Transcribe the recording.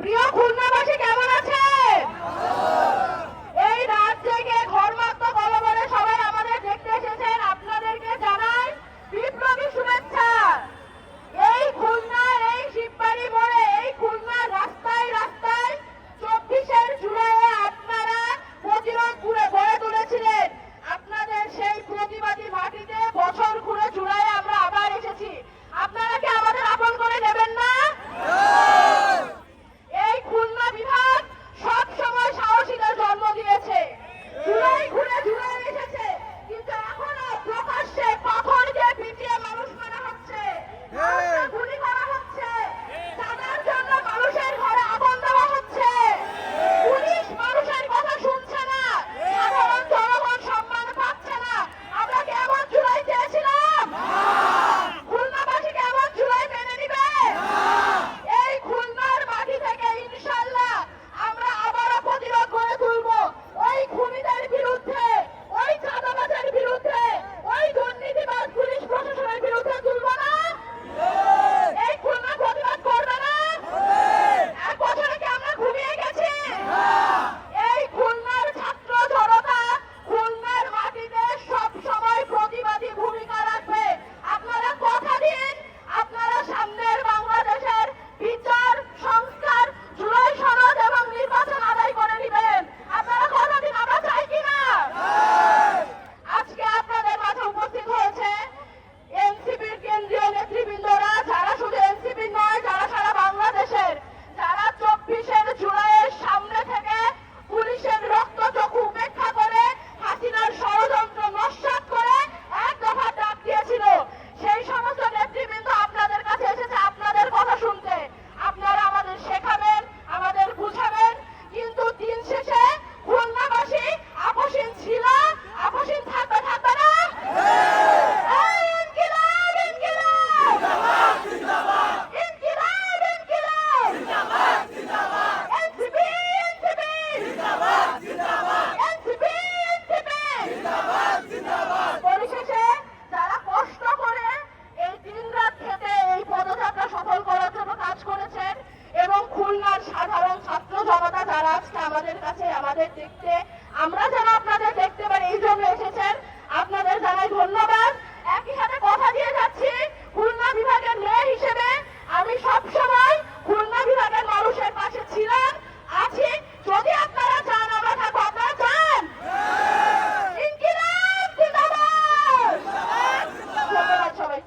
প্রিয় খুলনাবাসী কেমন আছেন? এই রাত থেকে ঘরমাত্র কলবলে সবাই আমাদের দেখতে এসেছেন, আপনাদেরকে জানাই বিপ্লবী শুভেচ্ছা। এই খুলনার এই শিববাড়ি মোড়ে, এই খুলনার রাস্তায় রাস্তায় 24 জুলাইয়ে আপনারা প্রতিরোধ করে গড়ে তুলেছিলেন। আপনাদের সেই প্রতিবাদী মাটিতে বছর ঘুরে জুলাইয়ে আমরা আবার এসেছি। আপনারা কি আমাদের আপন করে নেবেন না? এই খুলনা বিভাগ সব সময় সাহসীদের জন্ম দিয়েছে। জুলাই ঘুরে জুলাই এসেছে, কিন্তু এখনো প্রকাশ্যে পাথর দিয়ে পিটিয়ে মানুষ মারা হচ্ছে, গুলি করা হচ্ছে, তাদের জন্য মানুষের ঘরে আগুন দেওয়া হচ্ছে। পুলিশ মানুষের কথা শুনছে না, সাধারণ জনগণ সম্মান পাচ্ছে না। আমরা কি এমন জুলাই চেয়েছিলাম? খুলনাবাসী কি এমন জুলাই মেনে নিবে? এই খুলনার মাটি থেকে ইনশাআল্লাহ আমরা আবারও প্রতিরোধ গড়ে তুলব। ওই খুনিদের বিরুদ্ধে, ওই চাঁদাবাজের বিরুদ্ধে, ওই দুর্নীতিবাজ পুলিশ প্রশাসনের বিরুদ্ধে তুলব না? এই খুলনা প্রতিবাদ করবে না? এক বছরে কি আমরা ঘুমিয়ে গেছি? এই খুলনার ছাত্র জনতা খুলনার মাটিতে সব সময় প্রতিবাদী ভূমিকা রাখবে। আপনারা কথা দিন, আপনারা সামনের বাংলাদেশের বিচার, সংস্কার, জুলাই সনদ এবং নির্বাচন আদায় করে নেবেন। আপনারা কথা দিন, আমরা চাই কিনা? আজকে আপনাদের মাঝে উপস্থিত হয়েছে এনসিপির কেন্দ্রীয় নেতৃবৃন্দরা, যারা শুধু এনসিপি নয়, যারা সারা বাংলাদেশের, যারা 24 জুলাইয়ের সামনে থেকে পুলিশের রক্তচক্ষু উপেক্ষা করে হাসিনার ষড়যন্ত্র নস্যাৎ করে এক দফা ডাক দিয়েছিল। সেই সমস্ত নেতৃবৃন্দ আপনাদের কাছে এসেছে আপনাদের কথা শুনতে। আপনারা আমাদের শেখাবেন, আমাদের বুঝাবেন, কিন্তু দিন শেষে খুলনাবাসী আপোষহীন ছিল, আপোষহীন থাকবে, থাকবে না? ইনকিলাব, ইনকিলাব, ইনকিলাব, ইনকিলাব, এনসিপি, এনসিপি, এনসিপি, এনসিপি। পরিশেষে যারা কষ্ট করে এই দিনরাত খেটে এই পদযাত্রা সফল করার জন্য কাজ করেছেন, এবং খুলনার সাধারণ ছাত্র জনতা যারা আজকে আমাদের কাছে আমাদের দেখতে, আমরা যেন আপনাদের দেখতে পারি এই জন্য এসেছেন, আপনাদের জানাই ধন্যবাদ। একই সাথে কথা দিয়ে যাচ্ছি, খুলনা বিভাগের মেয়ে হিসেবে আমি সবসময় খুলনা বিভাগের মানুষের পাশে ছিলাম, আছি। যদি আপনারা চান আমরা থাকবো, আপনারা চান? ইনকিলাব জিন্দাবাদ। ধন্যবাদ সবাই।